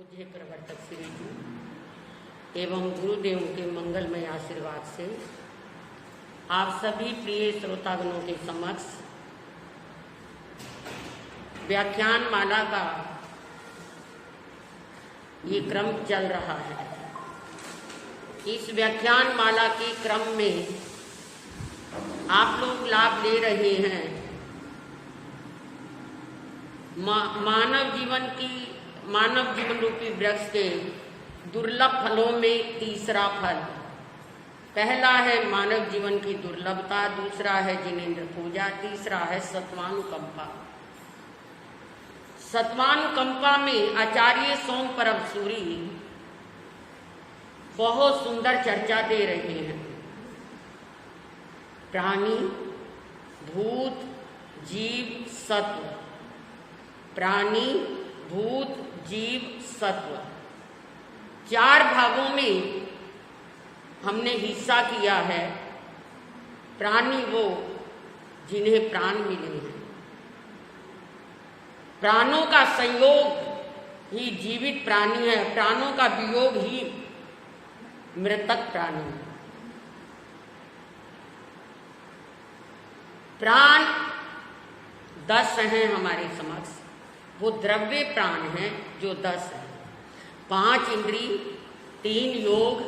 पूज्य प्रवर्तक श्री जी एवं गुरुदेव के मंगलमय आशीर्वाद से आप सभी प्रिय श्रोतागणों के समक्ष व्याख्यान माला का ये क्रम चल रहा है। इस व्याख्यान माला के क्रम में आप लोग लाभ ले रहे हैं मानव जीवन रूपी वृक्ष के दुर्लभ फलों में तीसरा फल। पहला है मानव जीवन की दुर्लभता, दूसरा है जिनेंद्र पूजा, तीसरा है सत्वानुकंपा। सत्वानुकंपा में आचार्य सोम परम सूरी बहुत सुंदर चर्चा दे रहे हैं। प्राणी, भूत, जीव, सत्व। प्राणी, भूत, जीव, सत्व, चार भागों में हमने हिस्सा किया है। प्राणी वो जिन्हें प्राण मिले हैं। प्राणों का संयोग ही जीवित प्राणी है, प्राणों का वियोग ही मृतक प्राणी है। प्राण 10 हैं हमारे समक्ष। वो द्रव्य प्राण हैं जो 10 हैं। 5 इंद्री, 3 योग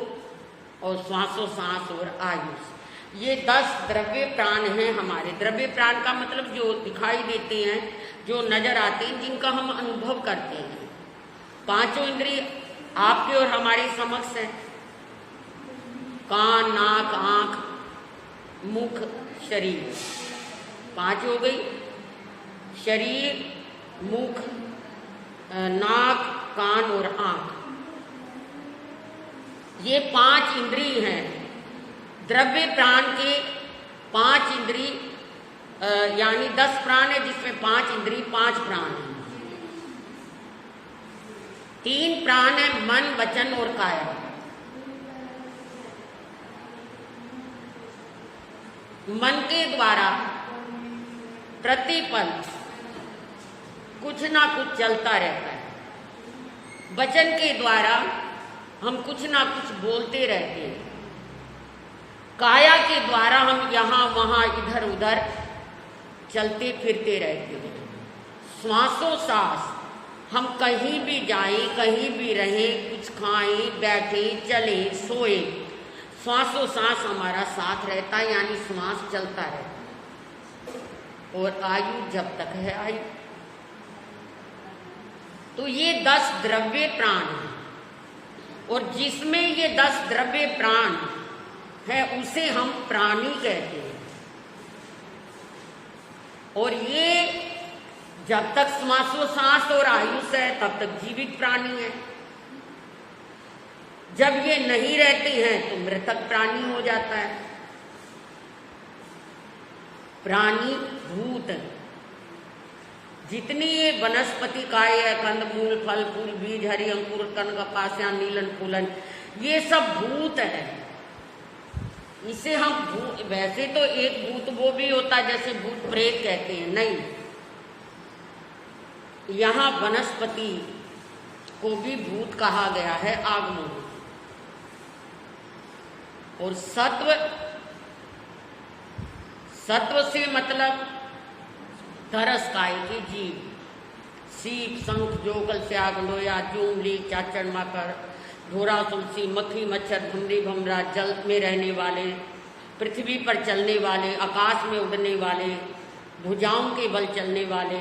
और श्वासोश्वास और आयुष, ये 10 द्रव्य प्राण हैं हमारे। द्रव्य प्राण का मतलब जो दिखाई देते हैं, जो नजर आते हैं, जिनका हम अनुभव करते हैं। 5 इंद्री आपके और हमारे समक्ष हैं। कान, नाक, आंख, मुख, शरीर, 5 हो गई। शरीर, मुख, नाक, कान और आंख, ये 5 इंद्रिय हैं। द्रव्य प्राण के 5 इंद्रिय यानी 10 प्राण है, जिसमें 5 इंद्रिय 5 प्राण हैं। 3 प्राण है मन, वचन और काया। मन के द्वारा प्रतिपल कुछ ना कुछ चलता रहता है। वचन के द्वारा हम कुछ ना कुछ बोलते रहते हैं। काया के द्वारा हम यहाँ वहाँ इधर उधर चलते फिरते रहते हैं। श्वासोश्वास, हम कहीं भी जाएं, कहीं भी रहें, कुछ खाएं, बैठें, चलें, सोए, श्वासोश्वास हमारा साथ रहता है, यानी श्वास चलता रहता है। और आयु जब तक है आयु। तो ये 10 द्रव्य प्राण हैं, और जिसमें ये 10 द्रव्य प्राण है उसे हम प्राणी कहते हैं। और ये जब तक श्वासोश्वास और आयुष है तब तक जीवित प्राणी है। जब ये नहीं रहते हैं तो मृतक प्राणी हो जाता है। प्राणी भूत, जितनी ये वनस्पति काय है, कंदमूल, फल फूल, बीज, हरि अंकुर, कण, कपास्या, नीलन, फूलन, ये सब भूत है। इसे हम भूत, वैसे तो एक भूत वो भी होता है जैसे भूत प्रेत कहते हैं, नहीं, यहाँ वनस्पति को भी भूत कहा गया है, आगमन। और सत्व, सत्व से मतलब तरस काय के जीव, सीप, शंख, जोगल, स्याग, लोया, जूम, लीक, चाचड़, माकर, घोड़ा, तुलसी, मक्खी, मच्छर, भुंडी, भमरा, जल में रहने वाले, पृथ्वी पर चलने वाले, आकाश में उड़ने वाले, भुजाओं के बल चलने वाले,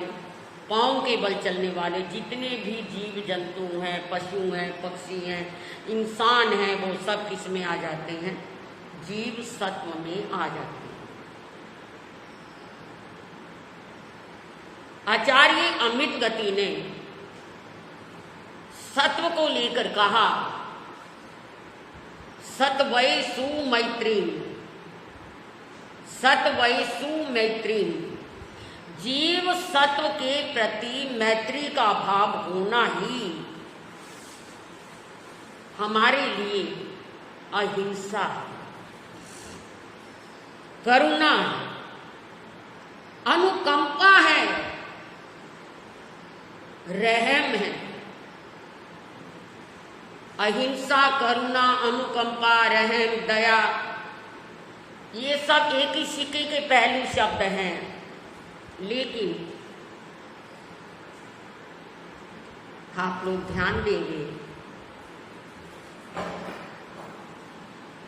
पाँव के बल चलने वाले, जितने भी जीव जंतु हैं, पशु हैं, पक्षी हैं, इंसान हैं, वो सब किस में आ जाते हैं? जीव सत्व में आ जाते हैं। आचार्य अमित गति ने सत्व को लेकर कहा, सत्वै सुमैत्री, सत्वै सुमैत्री। जीव सत्व के प्रति मैत्री का भाव होना ही हमारे लिए अहिंसा है, करुणा है, अनुकंपा है, रहम है। अहिंसा, करुणा, अनुकंपा, रहम, दया, ये सब एक ही सिक्के के पहलू शब्द हैं। लेकिन आप लोग ध्यान देंगे,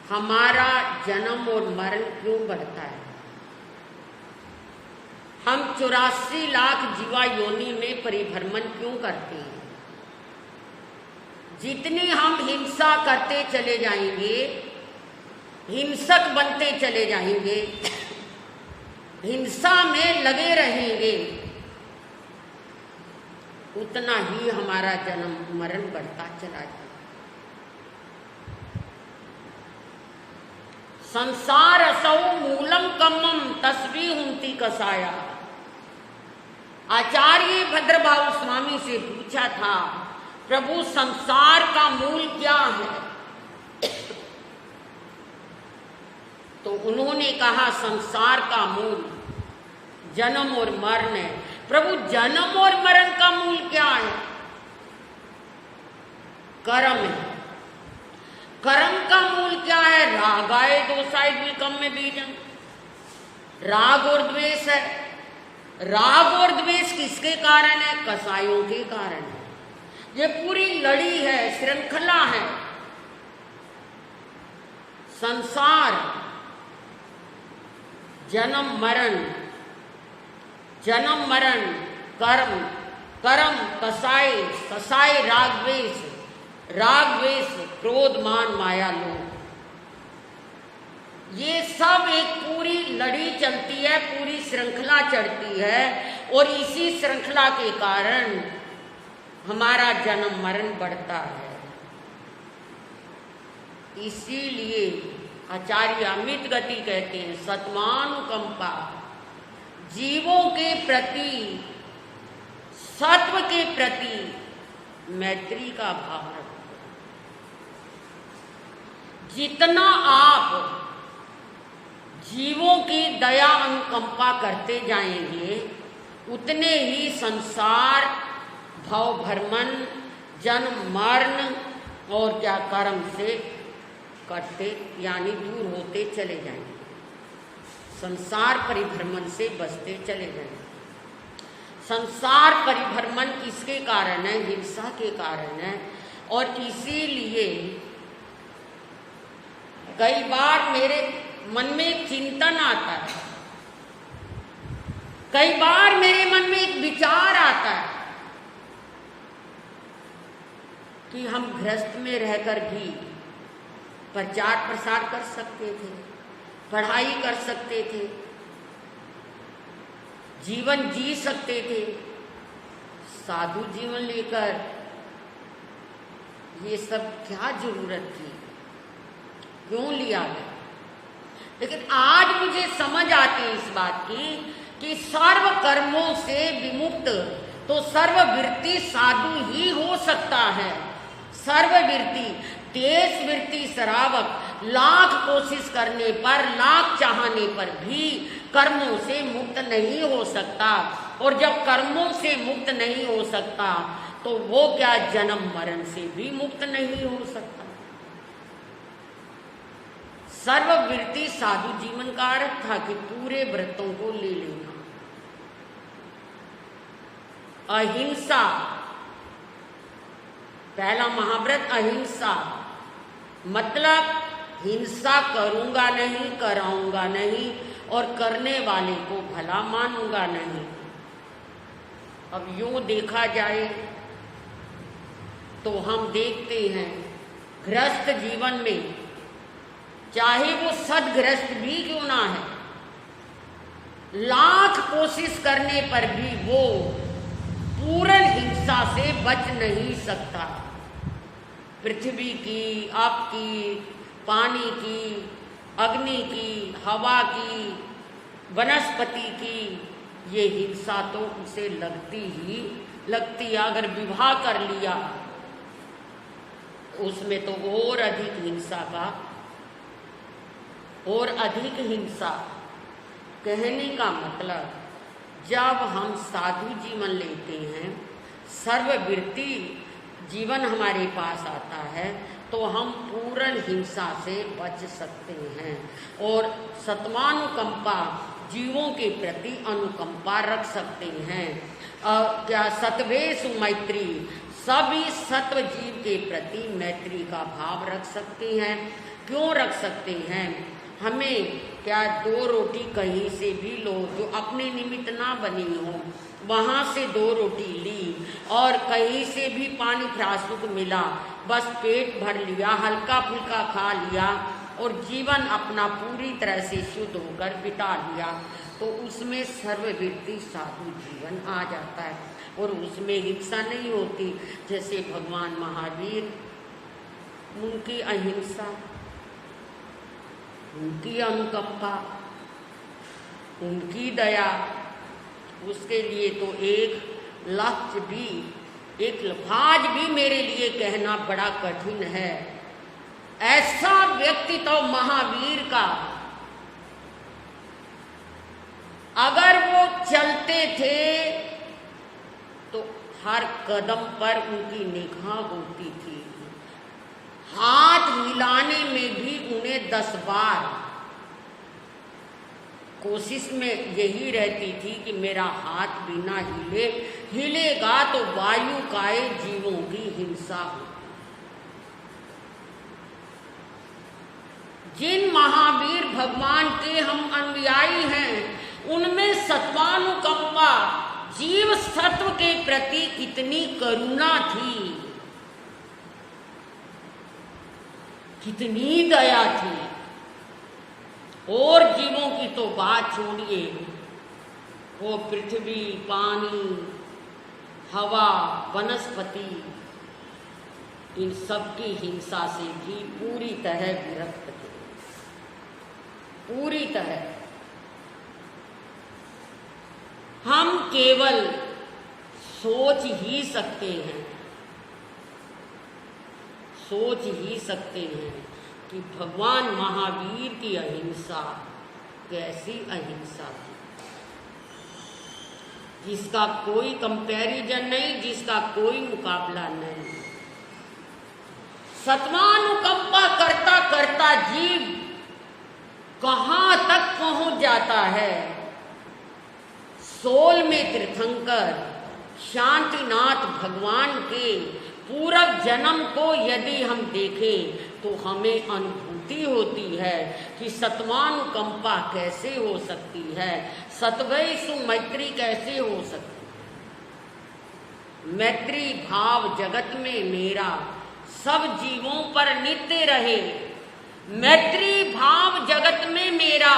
हमारा जन्म और मरण क्यों बढ़ता है? हम 84 लाख जीवा योनि में परिभ्रमण क्यों करते हैं? जितनी हम हिंसा करते चले जाएंगे, हिंसक बनते चले जाएंगे, हिंसा में लगे रहेंगे, उतना ही हमारा जन्म मरण बढ़ता चला जाएगा। संसार असौ मूलम कम्मम तस्वी हुंती कसाया। आचार्य भद्रभाव स्वामी से पूछा था, प्रभु संसार का मूल क्या है? तो उन्होंने कहा संसार का मूल जन्म और मरण है। प्रभु जन्म और मरण का मूल क्या है? कर्म है। कर्म का मूल क्या है? रागाए दोषाय द्विकम में बीजन, राग और द्वेष है। राग और द्वेष किसके कारण है? कसायों के कारण है। ये पूरी लड़ी है, श्रृंखला है। संसार, जन्म मरण, जन्म मरण, कर्म, कर्म कसाय, कसाय राग द्वेष, राग द्वेष क्रोध मान माया लोभ, ये सब एक पूरी लड़ी चलती है, पूरी श्रृंखला चढ़ती है। और इसी श्रृंखला के कारण हमारा जन्म मरण बढ़ता है। इसीलिए आचार्य अमित गति कहते हैं, सत्वानुकंपा, जीवों के प्रति, सत्व के प्रति मैत्री का भाव रखो। जितना आप जीवों की दया अनुकंपा करते जाएंगे, उतने ही संसार, भव भ्रमण, जन्म मरण और क्या कर्म से कटते यानी दूर होते चले जाएंगे। संसार परिभ्रमण से बचते चले जाएंगे। संसार परिभ्रमण किसके कारण है? हिंसा के कारण है। और इसीलिए कई बार मेरे मन में एक चिंतन आता है, कई बार मेरे मन में एक विचार आता है कि हम गृहस्थ में रहकर भी प्रचार प्रसार कर सकते थे, पढ़ाई कर सकते थे, जीवन जी सकते थे। साधु जीवन लेकर ये सब क्या जरूरत थी? क्यों लिया गया? लेकिन आज मुझे समझ आती है इस बात की कि सर्व कर्मों से विमुक्त तो सर्ववृत्ति साधु ही हो सकता है। सर्ववृत्ति, देश वृत्ति शरावक, लाख कोशिश करने पर, लाख चाहने पर भी कर्मों से मुक्त नहीं हो सकता। और जब कर्मों से मुक्त नहीं हो सकता तो वो क्या जन्म मरण से भी मुक्त नहीं हो सकता। सर्ववृत्ति साधु जीवन का अर्थ था कि पूरे व्रतों को ले लेना। अहिंसा, पहला महाव्रत अहिंसा, मतलब हिंसा करूंगा नहीं, कराऊंगा नहीं और करने वाले को भला मानूंगा नहीं। अब यूं देखा जाए तो हम देखते हैं गृहस्थ जीवन में, चाहे वो सदगृहस्थ भी क्यों ना है, लाख कोशिश करने पर भी वो पूर्ण हिंसा से बच नहीं सकता। पृथ्वी की, आपकी, पानी की, अग्नि की, हवा की, वनस्पति की, ये हिंसा तो उसे लगती ही लगती। अगर विवाह कर लिया उसमें तो और अधिक हिंसा का, और अधिक हिंसा। कहने का मतलब जब हम साधु जीवन लेते हैं, सर्ववृत्ति जीवन हमारे पास आता है तो हम पूर्ण हिंसा से बच सकते हैं और सत्वानुकंपा, जीवों के प्रति अनुकंपा रख सकते हैं। क्या सत्वेषु मैत्री, सभी सत्व जीव के प्रति मैत्री का भाव रख सकते हैं। क्यों रख सकते हैं? हमें क्या 2 रोटी कहीं से भी लो जो अपने निमित्त ना बनी हो, वहाँ से 2 रोटी ली और कहीं से भी पानी फ्रासुक मिला, बस पेट भर लिया, हल्का फुल्का खा लिया और जीवन अपना पूरी तरह से शुद्ध होकर बिता लिया, तो उसमें सर्ववृत्ति साधु जीवन आ जाता है और उसमें हिंसा नहीं होती। जैसे भगवान महावीर, उनकी अहिंसा, उनकी अनुकंपा, उनकी दया, उसके लिए तो एक लफ्ज भी, एक लफ्ज भी मेरे लिए कहना बड़ा कठिन है। ऐसा व्यक्ति तो महावीर का, अगर वो चलते थे तो हर कदम पर उनकी निगाह होती थी, हाथ मिलाने में भी उन्हें 10 बार कोशिश में यही रहती थी कि मेरा हाथ बिना हिले, हिलेगा तो वायु काय जीवों की हिंसा हो। जिन महावीर भगवान के हम अनुयायी हैं, उनमें सत्वानुकंपा, जीव सत्व के प्रति कितनी करुणा थी, कितनी दया थी। और जीवों की तो बात छोड़िए, वो पृथ्वी, पानी, हवा, वनस्पति, इन सब की हिंसा से भी पूरी तरह विरक्त थे, पूरी तरह। हम केवल सोच ही सकते हैं, सोच ही सकते हैं कि भगवान महावीर की अहिंसा कैसी अहिंसा थी, जिसका कोई कंपैरिजन नहीं, जिसका कोई मुकाबला नहीं। सत्वानुकंपा करता करता जीव कहाँ तक पहुंच जाता है। सोल में तीर्थंकर शांतिनाथ भगवान के पूर्व जन्म को यदि हम देखें तो हमें अनुभूति होती है कि सत्वानुकंपा कैसे हो सकती है, सत्वैषु मैत्री कैसे हो सकती है। मैत्री भाव जगत में मेरा, सब जीवों पर नित्य रहे। मैत्री भाव जगत में मेरा,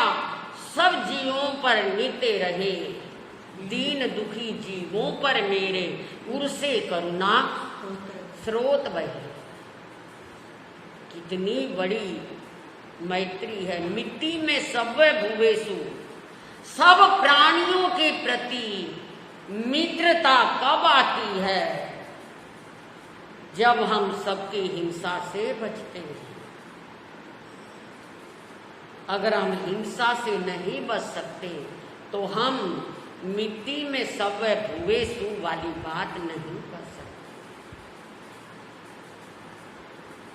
सब जीवों पर नित्य रहे। दीन दुखी जीवों पर मेरे, उर्से करुणा स्रोत बहे। कितनी बड़ी मैत्री है। मिट्टी में सव्य भुवेषु, सब प्राणियों के प्रति मित्रता कब आती है? जब हम सबकी हिंसा से बचते हैं। अगर हम हिंसा से नहीं बच सकते तो हम मिट्टी में सव्य भुवेषु वाली बात नहीं कर सकते।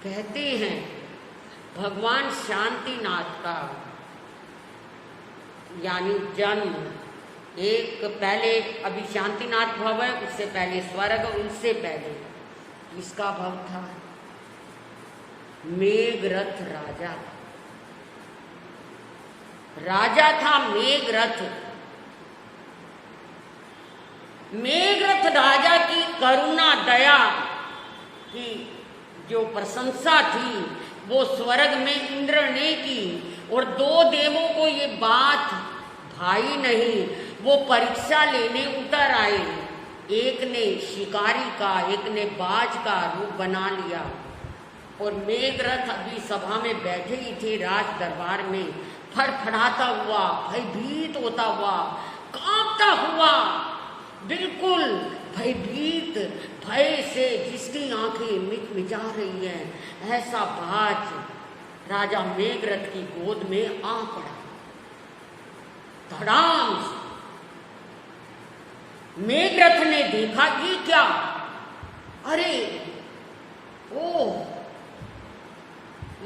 कहते हैं भगवान शांतिनाथ का यानी जन्म एक पहले, अभी शांतिनाथ भव है, उससे पहले स्वर्ग, उससे पहले किसका भव था? मेघरथ राजा, राजा था मेघरथ। मेघरथ राजा की करुणा दया की जो प्रशंसा थी वो स्वर्ग में इंद्र ने की, और 2 देवों को ये बात भाई नहीं, वो परीक्षा लेने उतर आए। एक ने शिकारी का, एक ने बाज का रूप बना लिया, और मेघरथ अभी सभा में बैठे ही थे राज दरबार में, फड़फड़ाता हुआ, भयभीत होता हुआ, कांपता हुआ, बिल्कुल भयभीत, भय से जिसकी आंखें मिचमिचा रही हैं, ऐसा बाज राजा मेघरथ की गोद में आ पड़ा धड़ाम से। मेघरथ ने देखा कि क्या, अरे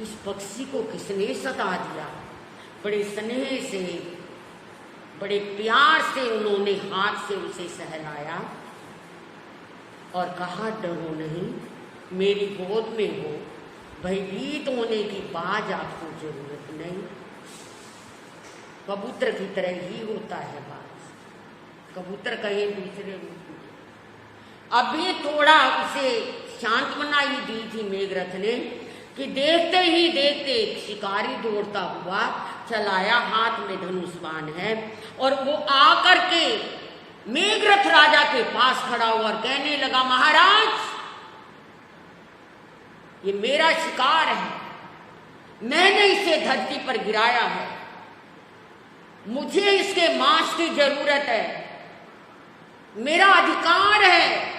इस पक्षी को किसने सता दिया। बड़े स्नेह से, बड़े प्यार से उन्होंने हाथ से उसे सहलाया और कहा, डरो नहीं, मेरी गोद में हो, भयभीत होने की बाज आपको जरूरत नहीं। कबूतर की तरह ही होता है बाज, कबूतर कहे दूसरे रूप में। अभी थोड़ा उसे सांत्वना ही दी थी मेघरथ ने कि देखते ही देखते एक शिकारी दौड़ता हुआ चलाया, हाथ में धनुष्बाण है, और वो आकर के मेघरथ राजा के पास खड़ा हुआ और कहने लगा, महाराज, ये मेरा शिकार है, मैंने इसे धरती पर गिराया है, मुझे इसके मांस की जरूरत है, मेरा अधिकार है,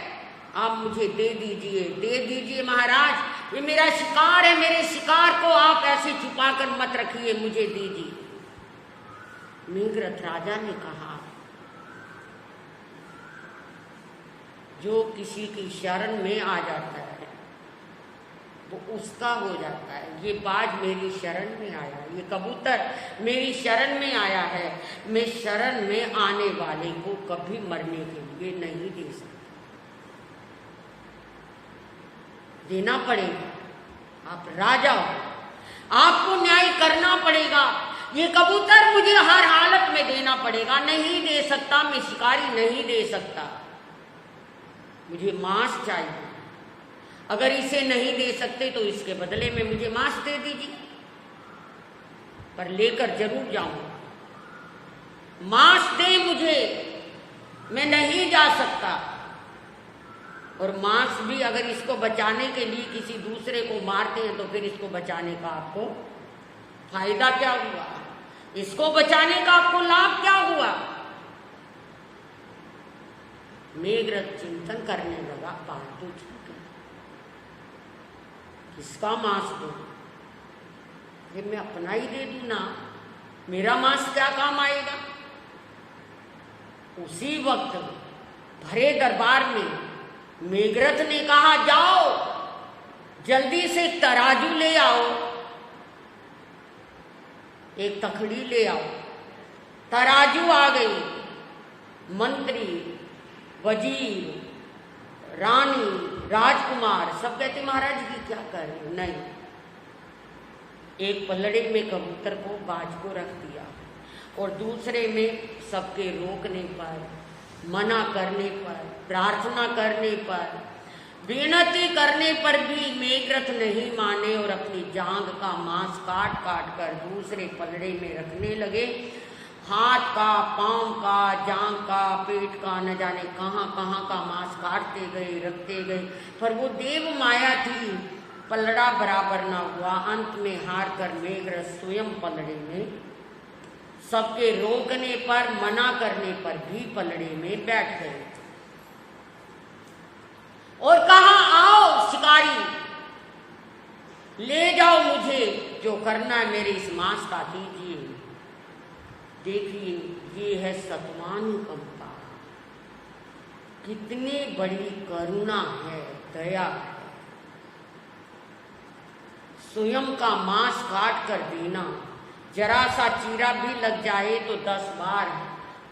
आप मुझे दे दीजिए महाराज, ये मेरा शिकार है, मेरे शिकार को आप ऐसे छुपा कर मत रखिए, मुझे दीजिए। मेघरथ राजा ने कहा, जो किसी की शरण में आ जाता है वो उसका हो जाता है। ये बाज मेरी शरण में आया, ये कबूतर मेरी शरण में आया है, मैं शरण में आने वाले को कभी मरने के लिए नहीं दे सकता, देना पड़ेगा। आप राजा हो, आपको न्याय करना पड़ेगा, ये कबूतर मुझे हर हालत में देना पड़ेगा, नहीं दे सकता, मैं शिकारी नहीं दे सकता, मुझे मांस चाहिए। अगर इसे नहीं दे सकते तो इसके बदले में मुझे मांस दे दीजिए, पर लेकर जरूर जाऊंगा, मांस दे मुझे, मैं नहीं जा सकता। और मांस भी अगर इसको बचाने के लिए किसी दूसरे को मारते हैं तो फिर इसको बचाने का आपको फायदा क्या हुआ, इसको बचाने का आपको लाभ क्या हुआ। मेघरथ चिंतन करने लगा, पालतू ठीक है, किसका मांस दो, ये मैं अपना ही दे दूं ना, मेरा मांस क्या काम आएगा। उसी वक्त भरे दरबार में मेघरथ ने कहा, जाओ जल्दी से तराजू ले आओ, एक तखड़ी ले आओ। तराजू आ गई, मंत्री, वजीर, रानी, राजकुमार सब कहते, महाराज जी क्या कर रहे हो। नहीं, एक पलड़े में कबूतर को, बाज को रख दिया, और दूसरे में सबके रोकने पर, मना करने पर, प्रार्थना करने पर, विनती करने पर भी मेघरथ नहीं माने और अपनी जांग का मांस काट काट कर दूसरे पलड़े में रखने लगे। हाथ का, पांव का, जांग का, पेट का, न जाने कहाँ कहाँ का मांस काटते गए, रखते गए, पर वो देव माया थी, पलड़ा बराबर ना हुआ। अंत में हार कर मेघरथ स्वयं पलड़े में, सबके रोकने पर, मना करने पर भी पलड़े में बैठ गए और कहा, आओ शिकारी, ले जाओ, मुझे जो करना है मेरे इस मांस का कीजिए। देखिए, ये है सत्वानुकंपा, कितनी बड़ी करुणा है, दया है। स्वयं का मांस काट कर देना, जरा सा चीरा भी लग जाए तो 10 बार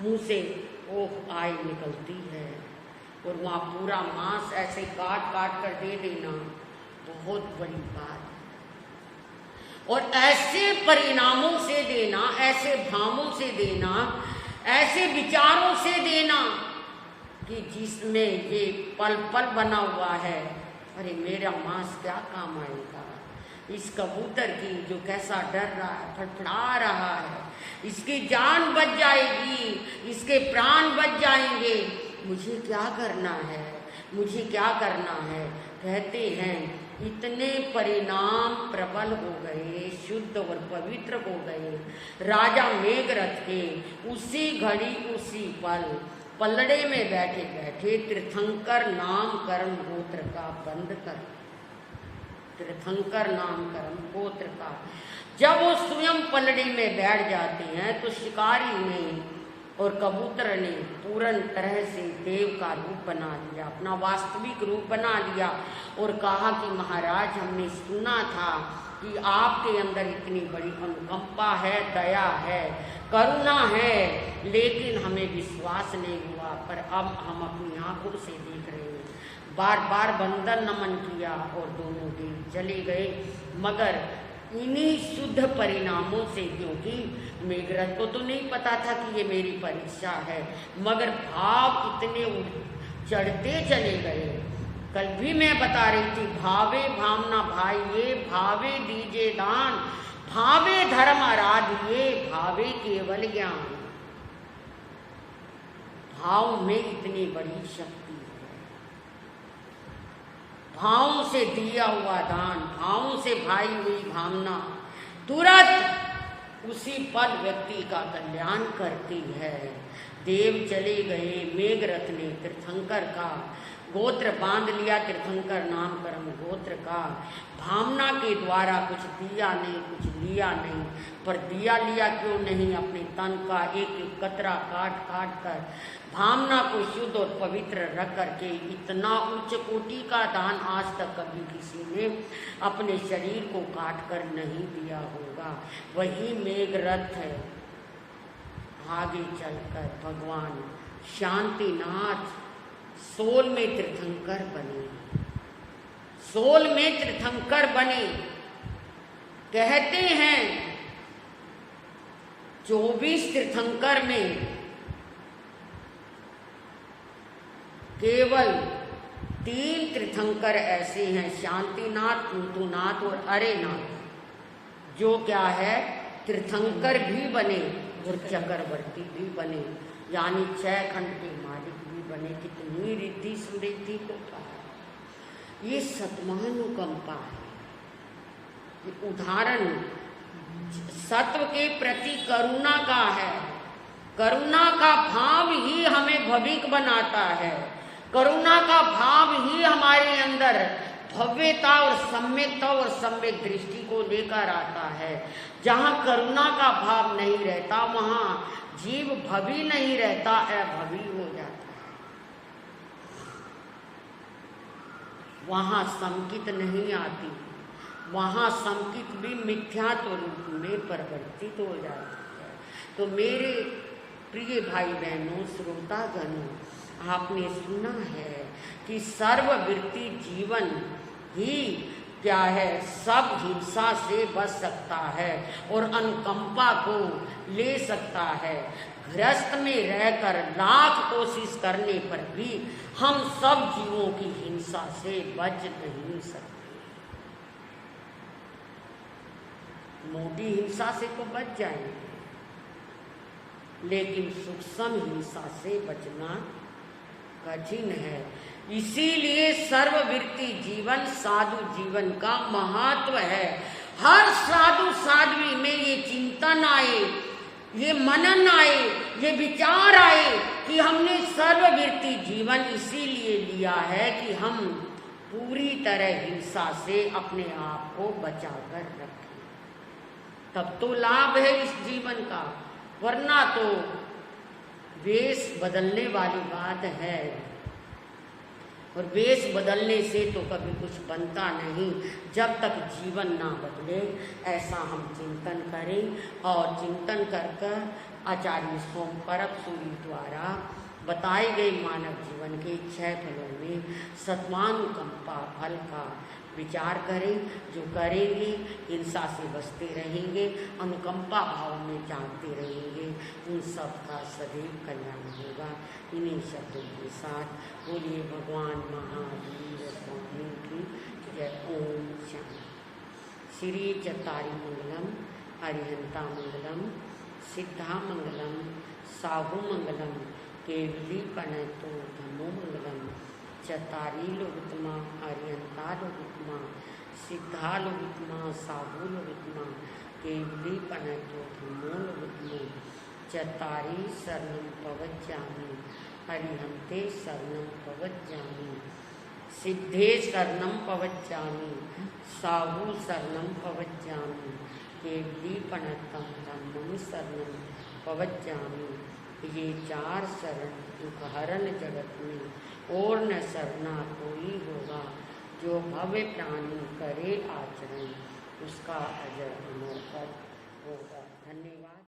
मुंह से ओह आय निकलती है, और वहाँ पूरा मांस ऐसे काट काट कर दे देना बहुत बड़ी बात है। और ऐसे परिणामों से देना, ऐसे भावों से देना, ऐसे विचारों से देना कि जिसमें ये पल पल बना हुआ है, अरे मेरा मांस क्या काम आएगा, इस कबूतर की जो कैसा डर रहा है, फड़फड़ा रहा है, इसकी जान बच जाएगी, इसके प्राण बच जाएंगे, मुझे क्या करना है, मुझे क्या करना है। कहते हैं इतने परिणाम प्रबल हो गए, शुद्ध और पवित्र हो गए राजा मेघरथ के। उसी घड़ी उसी पल पलड़े में बैठे बैठे तीर्थंकर नाम कर्म गोत्र का बंद कर, तीर्थंकर नाम कर्म गोत्र का। जब वो स्वयं पलड़े में बैठ जाते हैं तो शिकारी ने और कबूतर ने पूर्ण तरह से देव का रूप बना लिया, अपना वास्तविक रूप बना लिया और कहा कि महाराज, हमने सुना था कि आपके अंदर इतनी बड़ी अनुकंपा है, दया है, करुणा है, लेकिन हमें विश्वास नहीं हुआ, पर अब हम अपनी आंखों से देख रहे हैं। बार बार बंदन नमन किया और दोनों देव चले गए। मगर इन्हीं शुद्ध परिणामों से, क्योंकि मेघरथ को तो नहीं पता था कि ये मेरी परीक्षा है, मगर भाव इतने चढ़ते चले गए। कल भी मैं बता रही थी, भावे भावना भाई ये, भावे दीजे दान, भावे धर्म आराधिए, भावे केवल ज्ञान। भाव में इतनी बड़ी शक्ति है। भावों से दिया हुआ दान, भावों से भाई हुई भावना तुरंत उसी पल व्यक्ति का कल्याण करती है। देव चले गए, मेघरथ ने तीर्थंकर का गोत्र बांध लिया, तीर्थंकर नाम कर्म गोत्र का। भावना के द्वारा कुछ दिया नहीं, कुछ लिया नहीं, पर दिया लिया क्यों नहीं, अपने तन का एक एक कतरा काट काट कर भावना को शुद्ध और पवित्र रख करके इतना उच्च कोटि का दान आज तक कभी किसी ने अपने शरीर को काट कर नहीं दिया होगा। वही मेघरथ है। आगे चलकर भगवान शांतिनाथ सोल में तीर्थंकर बने, सोल में तीर्थंकर बने। कहते हैं 24 तीर्थंकर में केवल 3 तीर्थंकर ऐसे हैं, शांतिनाथ, पूतुनाथ और अरेनाथ, जो क्या है तीर्थंकर भी बने और चक्रवर्ती भी बने, यानी 6 खंड के मालिक भी बने। कितनी रिद्धि समृद्धि को कहा। ये सत्मानुकंपा है, ये उदाहरण सत्व के प्रति करुणा का है। करुणा का भाव ही हमें भविक बनाता है। करुणा का भाव ही हमारे अंदर भव्यता और सम्यकता और सम्यक दृष्टि को लेकर आता है। जहाँ करुणा का भाव नहीं रहता, वहाँ जीव भवी नहीं रहता, अभवी हो जाता है। वहाँ संकित नहीं आती, वहाँ संकित भी मिथ्यात्व रूप में परिवर्तित हो जाती है। तो मेरे प्रिय भाई बहनों, श्रोतागणों, आपने सुना है कि सर्ववृत्ति जीवन ही क्या है, सब हिंसा से बच सकता है और अनुकंपा को ले सकता है। गृहस्थ में रहकर लाख कोशिश करने पर भी हम सब जीवों की हिंसा से बच नहीं सकते। मोटी हिंसा से तो बच जाएंगे, लेकिन सूक्ष्म हिंसा से बचना कठिन है। इसीलिए सर्ववृत्ति जीवन साधु जीवन का महत्व है। हर साधु साध्वी में ये चिंतन आए, ये मनन आए, ये विचार आए कि हमने सर्ववृत्ति जीवन इसीलिए लिया है कि हम पूरी तरह हिंसा से अपने आप को बचाकर रखें। तब तो लाभ है इस जीवन का, वरना तो वेश बदलने वाली बात है, और वेश बदलने से तो कभी कुछ बनता नहीं। जब तक जीवन ना बदले, ऐसा हम चिंतन करें। और चिंतन कर कर आचार्य सोम परब सूरी द्वारा बताए गए मानव जीवन के 6 फलों में सत्वानुकंपा फल का विचार करें। जो करेंगे हिंसा से बचते रहेंगे, अनुकंपा भाव में जानते रहेंगे, उन सब का सदैव कल्याण होगा। इन्हीं शब्दों के साथ बोलिए भगवान महावीर स्वामी की जय। ओम शांति। श्री चतारी मंगलम, अरिहंता मंगलम, सिद्धा मंगलम, साहु मंगलम, केवली पनतो धमो मंगलम। चतारी लोगुत्मा, अरिहंता लोगुत्मा, सिद्धा लोगुत्मा, साहु लोगुत्मा, केवली पनतो धमो लोगुत्मा। चतारी शरणं पवज्जामि, अरिहंते शरणं पवज्जामि, सिद्धे शरणं पवज्जामि, साहु शरणं पवज्जामि, केवली पनतं धम्मं शरणं पवज्जामि। ये चार शरण दुख हरण जगत में, और न सरना कोई होगा। जो भव्य प्राणी करे आचरण, उसका अजर अमर पद होगा। धन्यवाद।